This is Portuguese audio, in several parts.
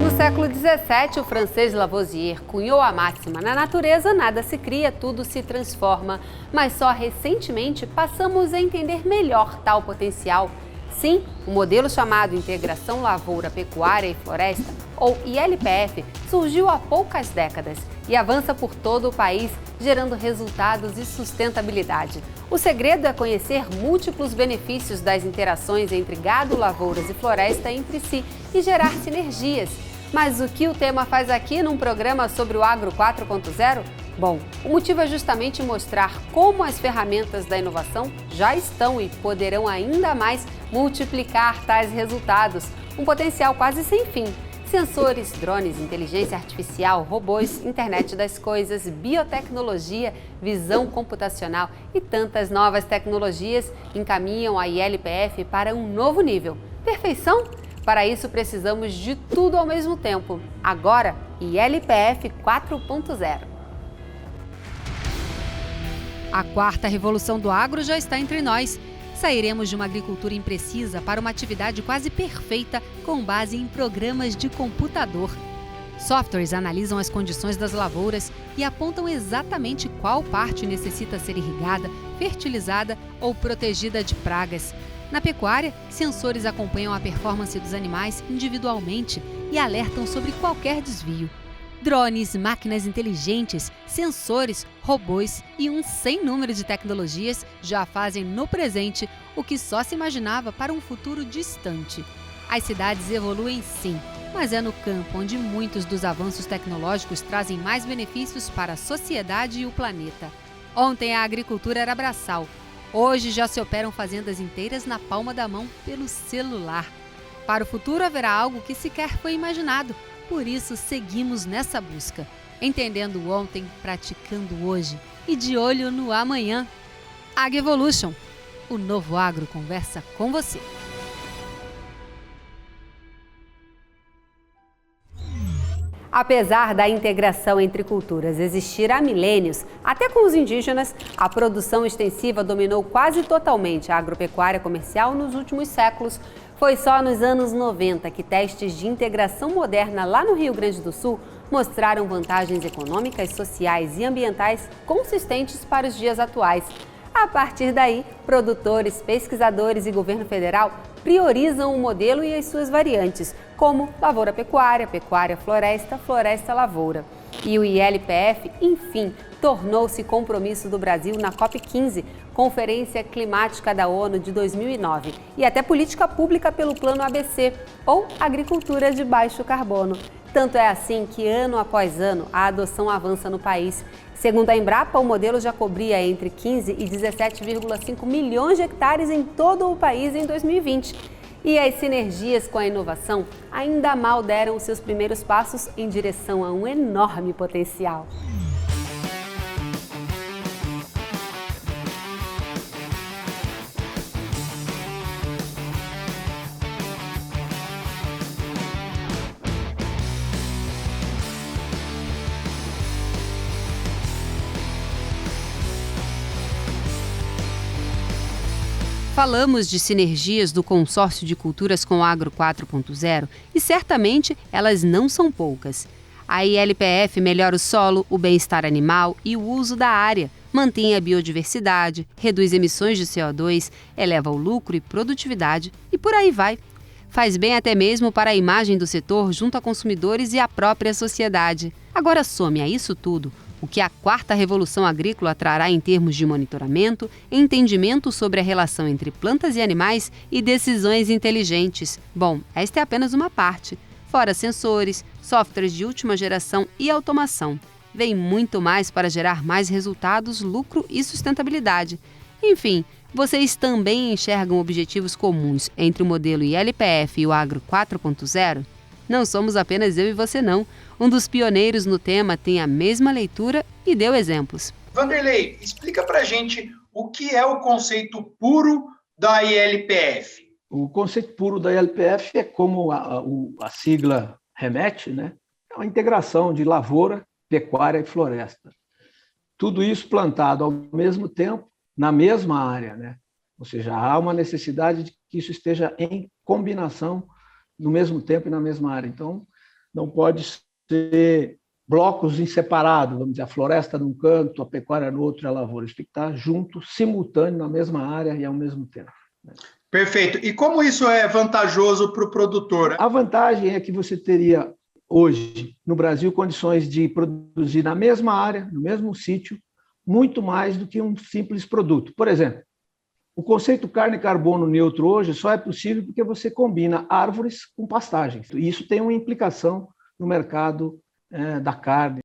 No século XVII, o francês Lavoisier cunhou a máxima: na natureza nada se cria, tudo se transforma. Mas só recentemente passamos a entender melhor tal potencial. Sim, o modelo chamado Integração Lavoura, Pecuária e Floresta, ou ILPF, surgiu há poucas décadas e avança por todo o país, gerando resultados e sustentabilidade. O segredo é conhecer múltiplos benefícios das interações entre gado, lavouras e floresta entre si e gerar sinergias. Mas o que o tema faz aqui num programa sobre o Agro 4.0? Bom, o motivo é justamente mostrar como as ferramentas da inovação já estão e poderão ainda mais multiplicar tais resultados. Um potencial quase sem fim. Sensores, drones, inteligência artificial, robôs, internet das coisas, biotecnologia, visão computacional e tantas novas tecnologias encaminham a ILPF para um novo nível. Perfeição? Para isso precisamos de tudo ao mesmo tempo. Agora, ILPF 4.0. A quarta revolução do agro já está entre nós. Sairemos de uma agricultura imprecisa para uma atividade quase perfeita com base em programas de computador. Softwares analisam as condições das lavouras e apontam exatamente qual parte necessita ser irrigada, fertilizada ou protegida de pragas. Na pecuária, sensores acompanham a performance dos animais individualmente e alertam sobre qualquer desvio. Drones, máquinas inteligentes, sensores, robôs e um sem número de tecnologias já fazem no presente o que só se imaginava para um futuro distante. As cidades evoluem sim, mas é no campo onde muitos dos avanços tecnológicos trazem mais benefícios para a sociedade e o planeta. Ontem a agricultura era braçal. Hoje já se operam fazendas inteiras na palma da mão pelo celular. Para o futuro haverá algo que sequer foi imaginado. Por isso, seguimos nessa busca, entendendo o ontem, praticando hoje e de olho no amanhã. AgEvolution, o novo agro conversa com você. Apesar da integração entre culturas existir há milênios, até com os indígenas, a produção extensiva dominou quase totalmente a agropecuária comercial nos últimos séculos. Foi só nos anos 90 que testes de integração moderna lá no Rio Grande do Sul mostraram vantagens econômicas, sociais e ambientais consistentes para os dias atuais. A partir daí, produtores, pesquisadores e governo federal priorizam o modelo e as suas variantes, como lavoura-pecuária, pecuária-floresta, floresta-lavoura. E o ILPF, enfim, tornou-se compromisso do Brasil na COP15, Conferência Climática da ONU de 2009, e até política pública pelo Plano ABC, ou Agricultura de Baixo Carbono. Tanto é assim que, ano após ano, a adoção avança no país. Segundo a Embrapa, o modelo já cobria entre 15 e 17,5 milhões de hectares em todo o país em 2020. E as sinergias com a inovação ainda mal deram os seus primeiros passos em direção a um enorme potencial. Falamos de sinergias do consórcio de culturas com o Agro 4.0 e certamente elas não são poucas. A ILPF melhora o solo, o bem-estar animal e o uso da área, mantém a biodiversidade, reduz emissões de CO2, eleva o lucro e produtividade e por aí vai. Faz bem até mesmo para a imagem do setor junto a consumidores e a própria sociedade. Agora some a isso tudo o que a quarta revolução agrícola trará em termos de monitoramento, entendimento sobre a relação entre plantas e animais e decisões inteligentes. Bom, esta é apenas uma parte. Fora sensores, softwares de última geração e automação. Vem muito mais para gerar mais resultados, lucro e sustentabilidade. Enfim, vocês também enxergam objetivos comuns entre o modelo ILPF e o Agro 4.0? Não somos apenas eu e você não. Um dos pioneiros no tema tem a mesma leitura e deu exemplos. Vanderlei, explica pra gente o que é o conceito puro da ILPF? O conceito puro da ILPF é como a sigla remete, né? É uma integração de lavoura, pecuária e floresta. Tudo isso plantado ao mesmo tempo, na mesma área, né? Ou seja, há uma necessidade de que isso esteja em combinação no mesmo tempo e na mesma área. Então, não pode ser blocos em separado, vamos dizer, a floresta num canto, a pecuária no outro e a lavoura. Isso tem que estar junto, simultâneo, na mesma área e ao mesmo tempo. Perfeito. E como isso é vantajoso para o produtor? A vantagem é que você teria hoje, no Brasil, condições de produzir na mesma área, no mesmo sítio, muito mais do que um simples produto. Por exemplo, o conceito carne-carbono neutro hoje só é possível porque você combina árvores com pastagens. E isso tem uma implicação no mercado da carne.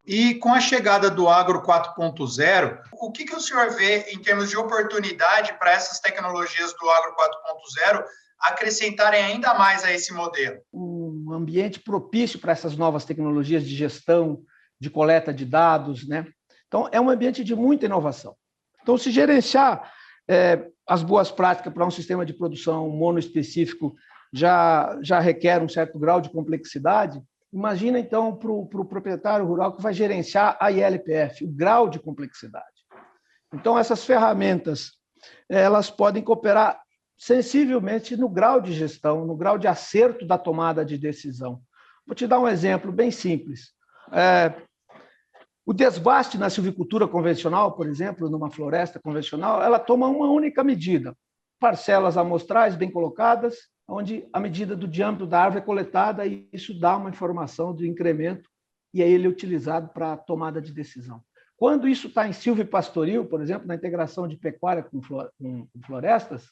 E com a chegada do Agro 4.0, o que o senhor vê em termos de oportunidade para essas tecnologias do Agro 4.0 acrescentarem ainda mais a esse modelo? Um ambiente propício para essas novas tecnologias de gestão, de coleta de dados, né? Então, é um ambiente de muita inovação. Então, se gerenciar as boas práticas para um sistema de produção monoespecífico já requer um certo grau de complexidade. Imagina, então, para o proprietário rural que vai gerenciar a ILPF, o grau de complexidade. Então, essas ferramentas elas podem cooperar sensivelmente no grau de gestão, no grau de acerto da tomada de decisão. Vou te dar um exemplo bem simples. O desbaste na silvicultura convencional, por exemplo, numa floresta convencional, ela toma uma única medida, parcelas amostrais bem colocadas, onde a medida do diâmetro da árvore é coletada e isso dá uma informação do incremento e aí ele é utilizado para a tomada de decisão. Quando isso está em silvipastoril, por exemplo, na integração de pecuária com florestas,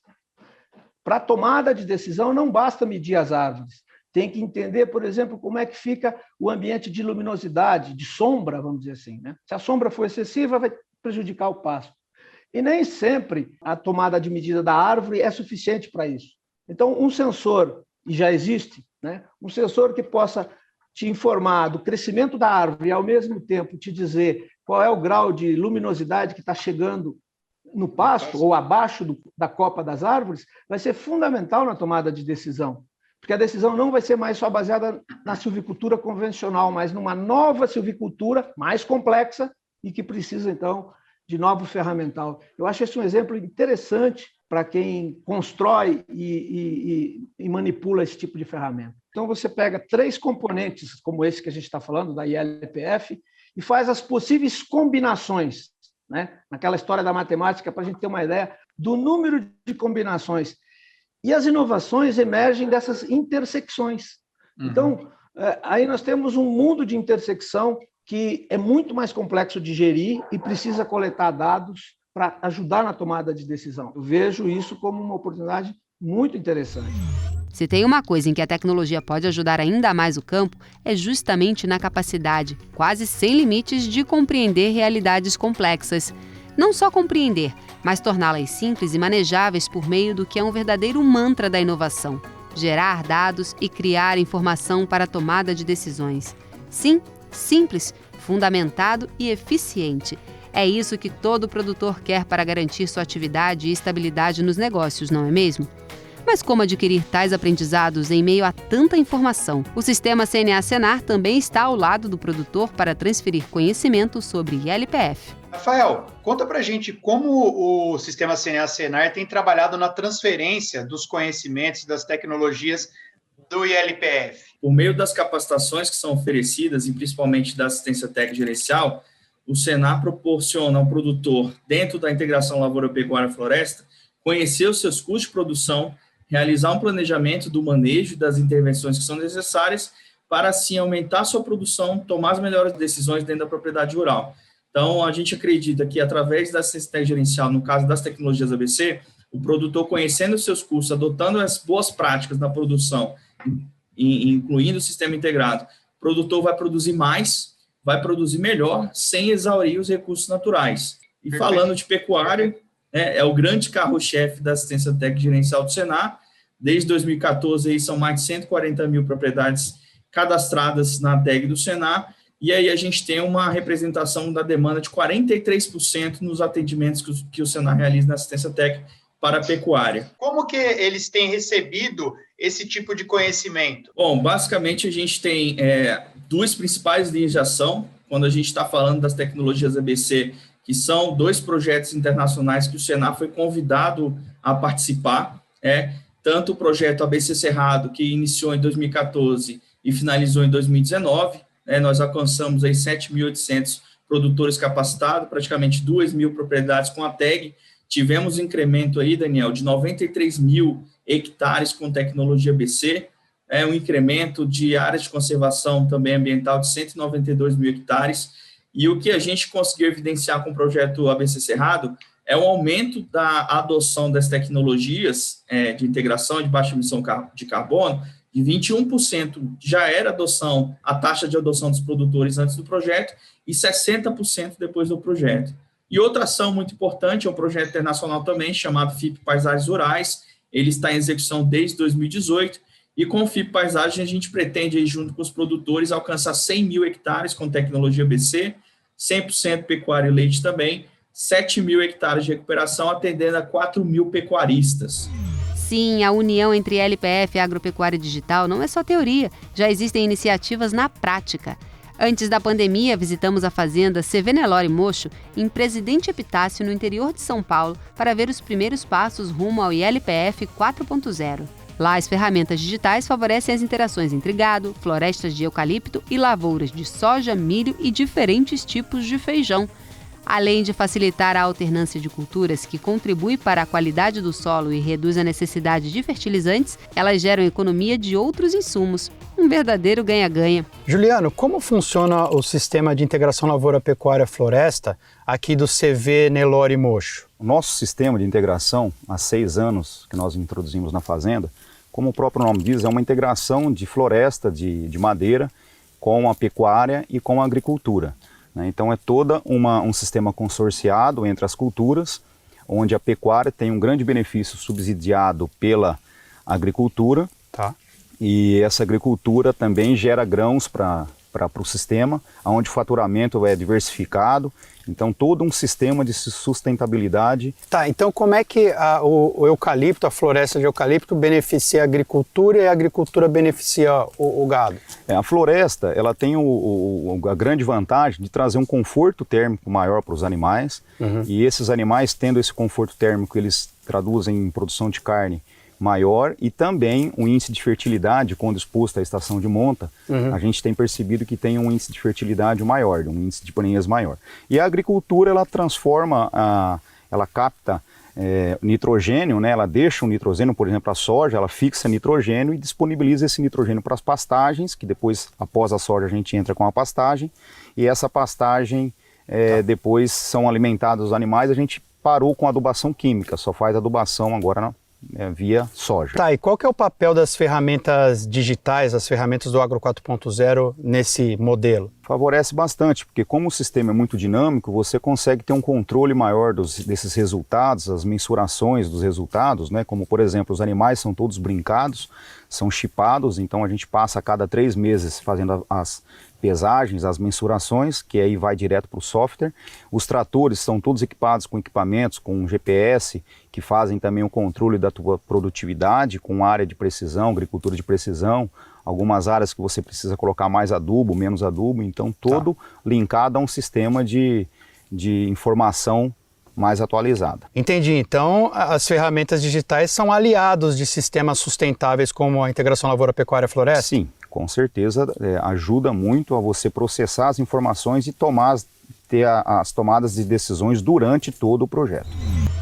para a tomada de decisão não basta medir as árvores, tem que entender, por exemplo, como é que fica o ambiente de luminosidade, de sombra, vamos dizer assim, né? Se a sombra for excessiva, vai prejudicar o pasto. E nem sempre a tomada de medida da árvore é suficiente para isso. Então, um sensor, e já existe, né? Um sensor que possa te informar do crescimento da árvore e, ao mesmo tempo, te dizer qual é o grau de luminosidade que está chegando no pasto ou abaixo da copa das árvores, vai ser fundamental na tomada de decisão. Porque a decisão não vai ser mais só baseada na silvicultura convencional, mas numa nova silvicultura mais complexa e que precisa, então, de novo ferramental. Eu acho esse um exemplo interessante para quem constrói e manipula esse tipo de ferramenta. Então, você pega 3 componentes, como esse que a gente está falando, da ILPF, e faz as possíveis combinações, né? Naquela história da matemática, para a gente ter uma ideia do número de combinações. E as inovações emergem dessas intersecções. Então, aí nós temos um mundo de intersecção que é muito mais complexo de gerir e precisa coletar dados para ajudar na tomada de decisão. Eu vejo isso como uma oportunidade muito interessante. Se tem uma coisa em que a tecnologia pode ajudar ainda mais o campo, é justamente na capacidade, quase sem limites, de compreender realidades complexas. Não só compreender, mas torná-las simples e manejáveis por meio do que é um verdadeiro mantra da inovação: gerar dados e criar informação para a tomada de decisões. Sim, simples, fundamentado e eficiente. É isso que todo produtor quer para garantir sua atividade e estabilidade nos negócios, não é mesmo? Mas como adquirir tais aprendizados em meio a tanta informação? O sistema CNA-Senar também está ao lado do produtor para transferir conhecimento sobre ILPF. Rafael, conta pra gente como o sistema CNA-Senar tem trabalhado na transferência dos conhecimentos das tecnologias do ILPF. Por meio das capacitações que são oferecidas, e principalmente da assistência técnica gerencial, o Senar proporciona ao produtor, dentro da integração lavoura-pecuária-floresta, conhecer os seus custos de produção, realizar um planejamento do manejo das intervenções que são necessárias para, assim, aumentar a sua produção, tomar as melhores decisões dentro da propriedade rural. Então, a gente acredita que, através da assistência gerencial, no caso das tecnologias ABC, o produtor conhecendo os seus custos, adotando as boas práticas na produção, incluindo o sistema integrado, o produtor vai produzir mais, vai produzir melhor, sem exaurir os recursos naturais. E falando de pecuária, é o grande carro-chefe da assistência técnica gerencial do Senar. Desde 2014, aí são mais de 140 mil propriedades cadastradas na tag do Senar, e aí a gente tem uma representação da demanda de 43% nos atendimentos que o Senar realiza na assistência técnica, para a pecuária. Como que eles têm recebido esse tipo de conhecimento? Bom, basicamente a gente tem duas principais linhas de ação, quando a gente está falando das tecnologias ABC, que são 2 projetos internacionais que o Senar foi convidado a participar, tanto o projeto ABC Cerrado, que iniciou em 2014 e finalizou em 2019, nós alcançamos aí 7.800 produtores capacitados, praticamente 2.000 propriedades com a tag. Tivemos um incremento aí, Daniel, de 93.000 hectares com tecnologia ABC, um incremento de áreas de conservação também ambiental de 192.000 hectares. E o que a gente conseguiu evidenciar com o projeto ABC Cerrado é um aumento da adoção das tecnologias de integração de baixa emissão de carbono, de 21% já era a taxa de adoção dos produtores antes do projeto, e 60% depois do projeto. E outra ação muito importante é um projeto internacional também, chamado FIP Paisagens Rurais. Ele está em execução desde 2018, e com o FIP Paisagem a gente pretende, aí, junto com os produtores, alcançar 100.000 hectares com tecnologia ABC, 100% pecuária e leite também, 7.000 hectares de recuperação, atendendo a 4.000 pecuaristas. Sim, a união entre LPF e agropecuária digital não é só teoria, já existem iniciativas na prática. Antes da pandemia, visitamos a fazenda CV Nelore Mocho, em Presidente Epitácio, no interior de São Paulo, para ver os primeiros passos rumo ao ILPF 4.0. Lá, as ferramentas digitais favorecem as interações entre gado, florestas de eucalipto e lavouras de soja, milho e diferentes tipos de feijão. Além de facilitar a alternância de culturas, que contribui para a qualidade do solo e reduz a necessidade de fertilizantes, elas geram economia de outros insumos. Um verdadeiro ganha-ganha. Juliano, como funciona o sistema de integração lavoura-pecuária-floresta aqui do CV Nelore Mocho? O nosso sistema de integração, há 6 anos que nós introduzimos na fazenda, como o próprio nome diz, é uma integração de floresta, de madeira, com a pecuária e com a agricultura. Então é todo um sistema consorciado entre as culturas, onde a pecuária tem um grande benefício subsidiado pela agricultura. Tá. E essa agricultura também gera grãos para o sistema, onde o faturamento é diversificado. Então todo um sistema de sustentabilidade. Tá, então como é que o eucalipto, a floresta de eucalipto beneficia a agricultura e a agricultura beneficia o gado? A floresta ela tem a grande vantagem de trazer um conforto térmico maior para os animais. E esses animais, tendo esse conforto térmico, eles traduzem em produção de carne maior, e também o índice de fertilidade, quando exposto à estação de monta, a gente tem percebido que tem um índice de fertilidade maior, um índice de prenhez maior. E a agricultura, ela transforma, ela capta nitrogênio, né? Ela deixa o nitrogênio, por exemplo, a soja, ela fixa nitrogênio e disponibiliza esse nitrogênio para as pastagens, que depois, após a soja, a gente entra com a pastagem, e essa pastagem, depois são alimentados os animais. A gente parou com a adubação química, só faz adubação agora via soja. Tá, e qual que é o papel das ferramentas digitais, as ferramentas do Agro 4.0 nesse modelo? Favorece bastante, porque como o sistema é muito dinâmico, você consegue ter um controle maior desses resultados, as mensurações dos resultados, né? Como, por exemplo, os animais são todos brincados, são chipados, então a gente passa a cada 3 meses fazendo as pesagens, as mensurações, que aí vai direto para o software. Os tratores são todos equipados com equipamentos, com GPS, que fazem também o controle da tua produtividade, com área de precisão, agricultura de precisão, algumas áreas que você precisa colocar mais adubo, menos adubo, então todo linkado a um sistema de informação mais atualizada. Entendi. Então, as ferramentas digitais são aliados de sistemas sustentáveis como a integração lavoura-pecuária-floresta? Sim, com certeza ajuda muito a você processar as informações e ter as tomadas de decisões durante todo o projeto.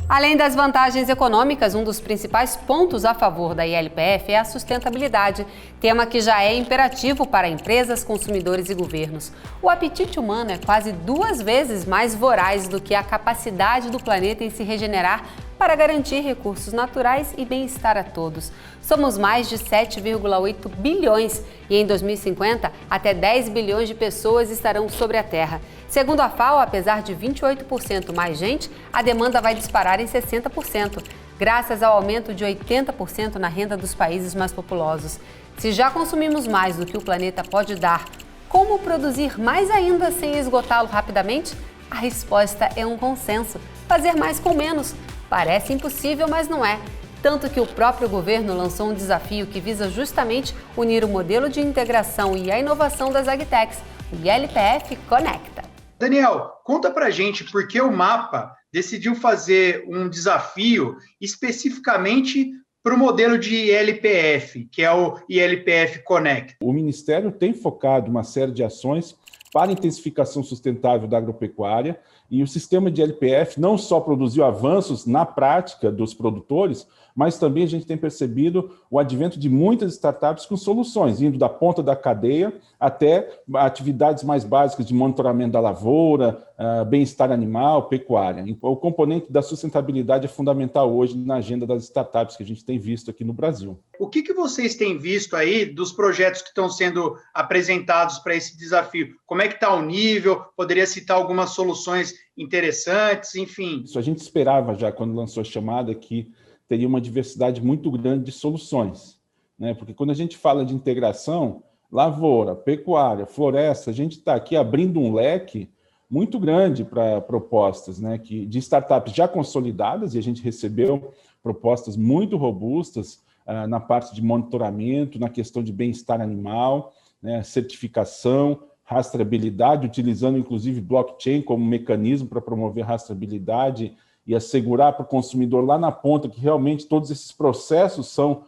Além das vantagens econômicas, um dos principais pontos a favor da ILPF é a sustentabilidade, tema que já é imperativo para empresas, consumidores e governos. O apetite humano é quase 2 vezes mais voraz do que a capacidade do planeta em se regenerar para garantir recursos naturais e bem-estar a todos. Somos mais de 7,8 bilhões e em 2050 até 10 bilhões de pessoas estarão sobre a Terra. Segundo a FAO, apesar de 28% mais gente, a demanda vai disparar em 60%, graças ao aumento de 80% na renda dos países mais populosos. Se já consumimos mais do que o planeta pode dar, como produzir mais ainda sem esgotá-lo rapidamente? A resposta é um consenso. Fazer mais com menos. Parece impossível, mas não é. Tanto que o próprio governo lançou um desafio que visa justamente unir o modelo de integração e a inovação das agtechs, o ILPF Conecta. Daniel, conta pra gente por que o MAPA decidiu fazer um desafio especificamente para o modelo de ILPF, que é o ILPF Connect. O Ministério tem focado uma série de ações para a intensificação sustentável da agropecuária, e o sistema de ILPF não só produziu avanços na prática dos produtores, mas também a gente tem percebido o advento de muitas startups com soluções, indo da ponta da cadeia até atividades mais básicas de monitoramento da lavoura, bem-estar animal, pecuária. O componente da sustentabilidade é fundamental hoje na agenda das startups que a gente tem visto aqui no Brasil. O que vocês têm visto aí dos projetos que estão sendo apresentados para esse desafio? Como é que está o nível? Poderia citar algumas soluções interessantes, enfim. Isso a gente esperava já quando lançou a chamada, que teria uma diversidade muito grande de soluções, né? Porque quando a gente fala de integração, lavoura, pecuária, floresta, a gente está aqui abrindo um leque muito grande para propostas, né? De startups já consolidadas, e a gente recebeu propostas muito robustas na parte de monitoramento, na questão de bem-estar animal, né? Certificação, rastreabilidade, utilizando inclusive blockchain como mecanismo para promover rastreabilidade e assegurar para o consumidor lá na ponta que realmente todos esses processos são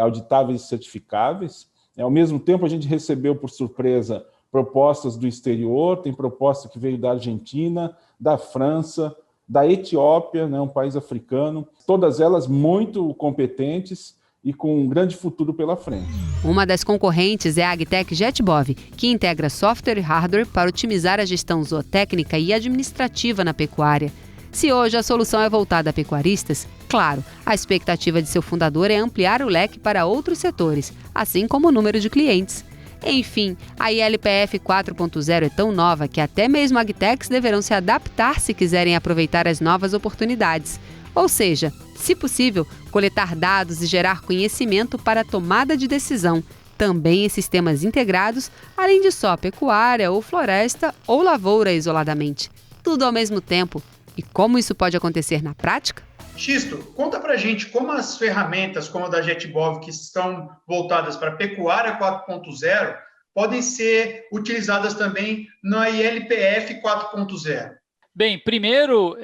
auditáveis e certificáveis. Ao mesmo tempo, a gente recebeu, por surpresa, propostas do exterior, tem proposta que veio da Argentina, da França, da Etiópia, né, um país africano, todas elas muito competentes e com um grande futuro pela frente. Uma das concorrentes é a agtech JetBov, que integra software e hardware para otimizar a gestão zootécnica e administrativa na pecuária. Se hoje a solução é voltada a pecuaristas, claro, a expectativa de seu fundador é ampliar o leque para outros setores, assim como o número de clientes. Enfim, a ILPF 4.0 é tão nova que até mesmo agtechs deverão se adaptar se quiserem aproveitar as novas oportunidades. Ou seja, se possível, coletar dados e gerar conhecimento para a tomada de decisão, também em sistemas integrados, além de só pecuária ou floresta ou lavoura isoladamente. Tudo ao mesmo tempo. E como isso pode acontecer na prática? Xisto, conta pra gente como as ferramentas como a da JetBov, que estão voltadas para a pecuária 4.0, podem ser utilizadas também na ILPF 4.0. Bem, primeiro,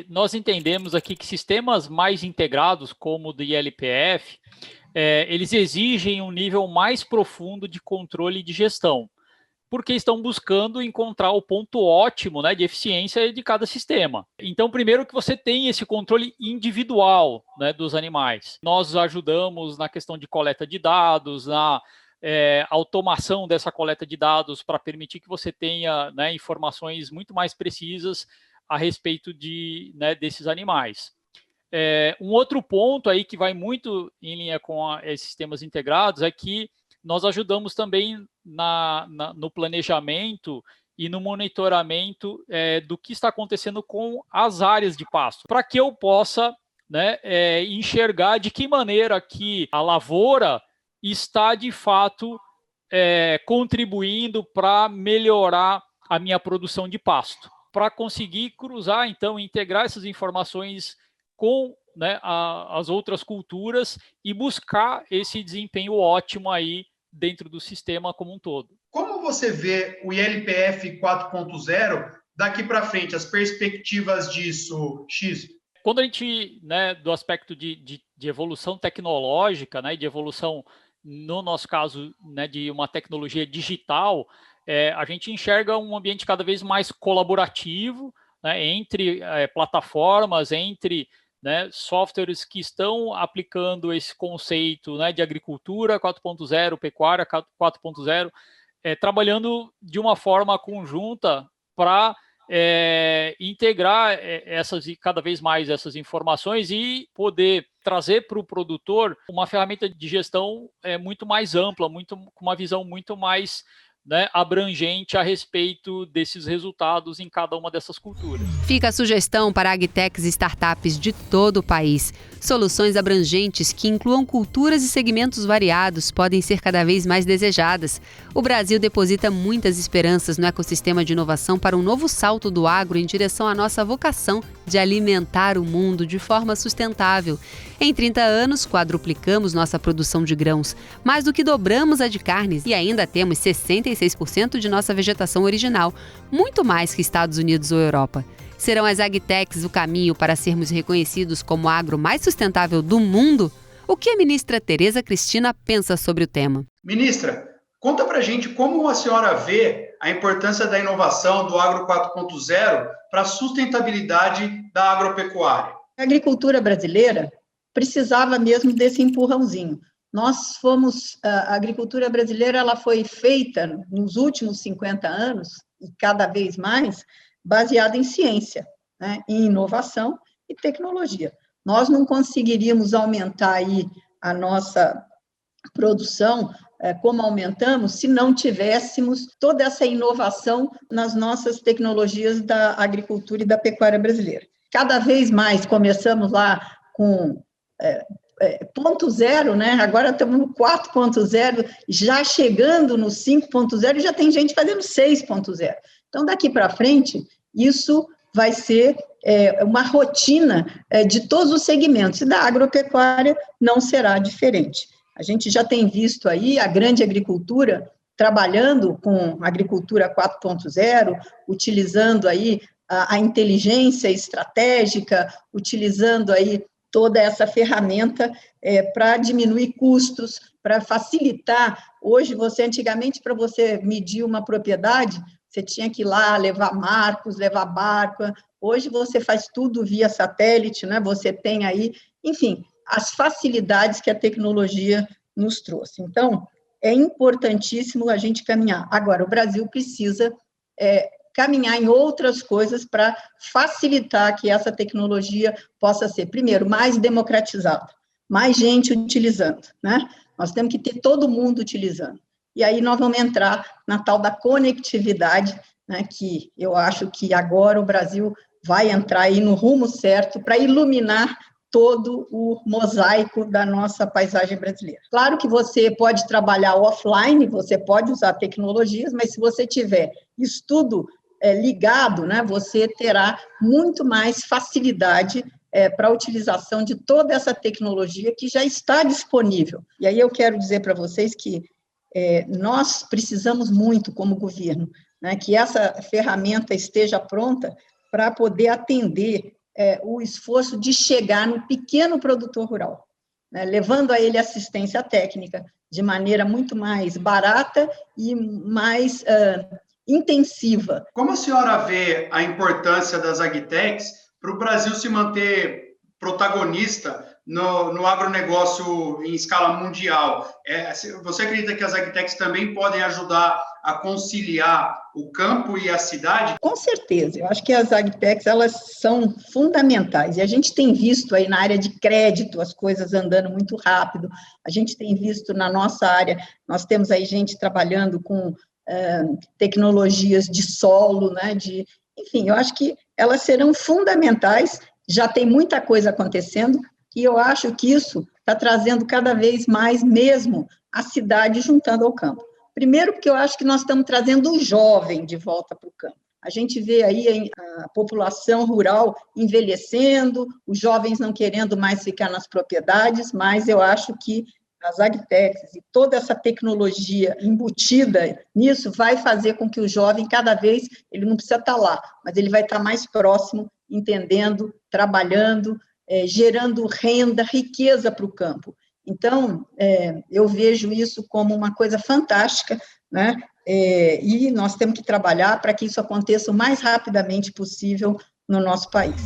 nós entendemos aqui que sistemas mais integrados, como o do ILPF, eles exigem um nível mais profundo de controle e de gestão, porque estão buscando encontrar o ponto ótimo, né, de eficiência de cada sistema. Então, primeiro que você tem esse controle individual, né, dos animais. Nós ajudamos na questão de coleta de dados, na automação dessa coleta de dados para permitir que você tenha, né, informações muito mais precisas a respeito desses animais. Um outro ponto aí que vai muito em linha com esses sistemas integrados é que nós ajudamos também no planejamento e no monitoramento do que está acontecendo com as áreas de pasto, para que eu possa, né, enxergar de que maneira que a lavoura está, de fato, contribuindo para melhorar a minha produção de pasto, para conseguir cruzar, então, integrar essas informações com, né, as outras culturas e buscar esse desempenho ótimo aí dentro do sistema como um todo. Como você vê o ILPF 4.0 daqui para frente, as perspectivas disso, X? Quando a gente, né, do aspecto de evolução tecnológica, né, de evolução, no nosso caso, né, de uma tecnologia digital, a gente enxerga um ambiente cada vez mais colaborativo, né, entre plataformas, entre, né, softwares que estão aplicando esse conceito, né, de agricultura 4.0, pecuária 4.0, trabalhando de uma forma conjunta para integrar cada vez mais essas informações e poder trazer para o produtor uma ferramenta de gestão muito mais ampla, com uma visão muito mais, né, abrangente a respeito desses resultados em cada uma dessas culturas. Fica a sugestão para agtechs e startups de todo o país. Soluções abrangentes que incluam culturas e segmentos variados podem ser cada vez mais desejadas. O Brasil deposita muitas esperanças no ecossistema de inovação para um novo salto do agro em direção à nossa vocação de alimentar o mundo de forma sustentável. Em 30 anos, quadruplicamos nossa produção de grãos, mais do que dobramos a de carnes e ainda temos 66% de nossa vegetação original, muito mais que Estados Unidos ou Europa. Serão as agtechs o caminho para sermos reconhecidos como o agro mais sustentável do mundo? O que a ministra Tereza Cristina pensa sobre o tema? Ministra, conta pra gente como a senhora vê a importância da inovação do Agro 4.0 para a sustentabilidade da agropecuária. A agricultura brasileira precisava mesmo desse empurrãozinho. A agricultura brasileira ela foi feita nos últimos 50 anos, e cada vez mais, baseada em ciência, né, em inovação e tecnologia. Nós não conseguiríamos aumentar aí a nossa produção como aumentamos se não tivéssemos toda essa inovação nas nossas tecnologias da agricultura e da pecuária brasileira. Cada vez mais começamos lá com 0.0, né? Agora estamos no 4.0, já chegando no 5.0 e já tem gente fazendo 6.0. Então, daqui para frente, isso vai ser uma rotina de todos os segmentos, e da agropecuária não será diferente. A gente já tem visto aí a grande agricultura trabalhando com agricultura 4.0, utilizando aí a inteligência estratégica, utilizando aí toda essa ferramenta para diminuir custos, para facilitar. Hoje, antigamente, para você medir uma propriedade, você tinha que ir lá levar marcos, levar barco. Hoje você faz tudo via satélite, né? Você tem aí, enfim, as facilidades que a tecnologia nos trouxe. Então, é importantíssimo a gente caminhar. Agora, o Brasil precisa caminhar em outras coisas para facilitar que essa tecnologia possa ser, primeiro, mais democratizada, mais gente utilizando, né? Nós temos que ter todo mundo utilizando. E aí nós vamos entrar na tal da conectividade, né, que eu acho que agora o Brasil vai entrar aí no rumo certo para iluminar todo o mosaico da nossa paisagem brasileira. Claro que você pode trabalhar offline, você pode usar tecnologias, mas se você tiver estudo ligado, né, você terá muito mais facilidade para a utilização de toda essa tecnologia que já está disponível. E aí eu quero dizer para vocês que nós precisamos muito, como governo, né, que essa ferramenta esteja pronta para poder atender o esforço de chegar no pequeno produtor rural, né, levando a ele assistência técnica de maneira muito mais barata e mais intensiva. Como a senhora vê a importância das agtechs para o Brasil se manter protagonista no agronegócio em escala mundial? Você acredita que as agtechs também podem ajudar a conciliar o campo e a cidade? Com certeza, eu acho que as agtechs elas são fundamentais, e a gente tem visto aí na área de crédito as coisas andando muito rápido, a gente tem visto na nossa área, nós temos aí gente trabalhando com tecnologias de solo, né, enfim, eu acho que elas serão fundamentais, já tem muita coisa acontecendo, e eu acho que isso está trazendo cada vez mais mesmo a cidade juntando ao campo. Primeiro, porque eu acho que nós estamos trazendo o jovem de volta para o campo. A gente vê aí a população rural envelhecendo, os jovens não querendo mais ficar nas propriedades, mas eu acho que as agtechs e toda essa tecnologia embutida nisso vai fazer com que o jovem, cada vez, ele não precisa estar lá, mas ele vai estar mais próximo, entendendo, trabalhando, gerando renda, riqueza para o campo. Então, eu vejo isso como uma coisa fantástica, né? E nós temos que trabalhar para que isso aconteça o mais rapidamente possível no nosso país.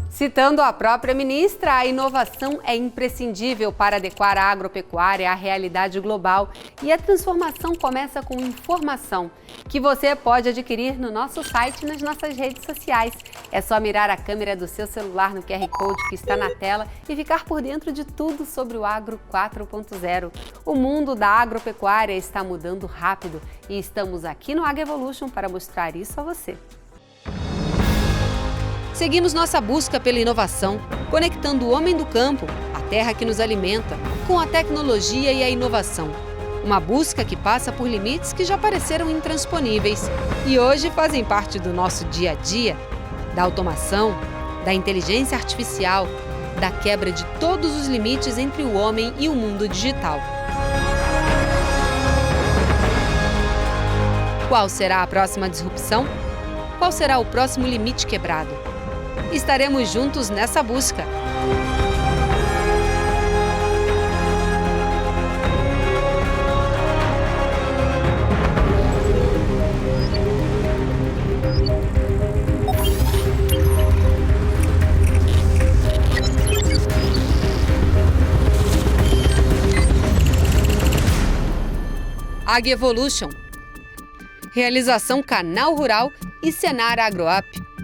Citando a própria ministra, a inovação é imprescindível para adequar a agropecuária à realidade global. E a transformação começa com informação, que você pode adquirir no nosso site e nas nossas redes sociais. É só mirar a câmera do seu celular no QR Code que está na tela e ficar por dentro de tudo sobre o Agro 4.0. O mundo da agropecuária está mudando rápido e estamos aqui no AgRevolution para mostrar isso a você. Seguimos nossa busca pela inovação, conectando o homem do campo, a terra que nos alimenta, com a tecnologia e a inovação. Uma busca que passa por limites que já pareceram intransponíveis e hoje fazem parte do nosso dia a dia, da automação, da inteligência artificial, da quebra de todos os limites entre o homem e o mundo digital. Qual será a próxima disrupção? Qual será o próximo limite quebrado? Estaremos juntos nessa busca. AgEvolution. Realização Canal Rural e Senar AgroUp.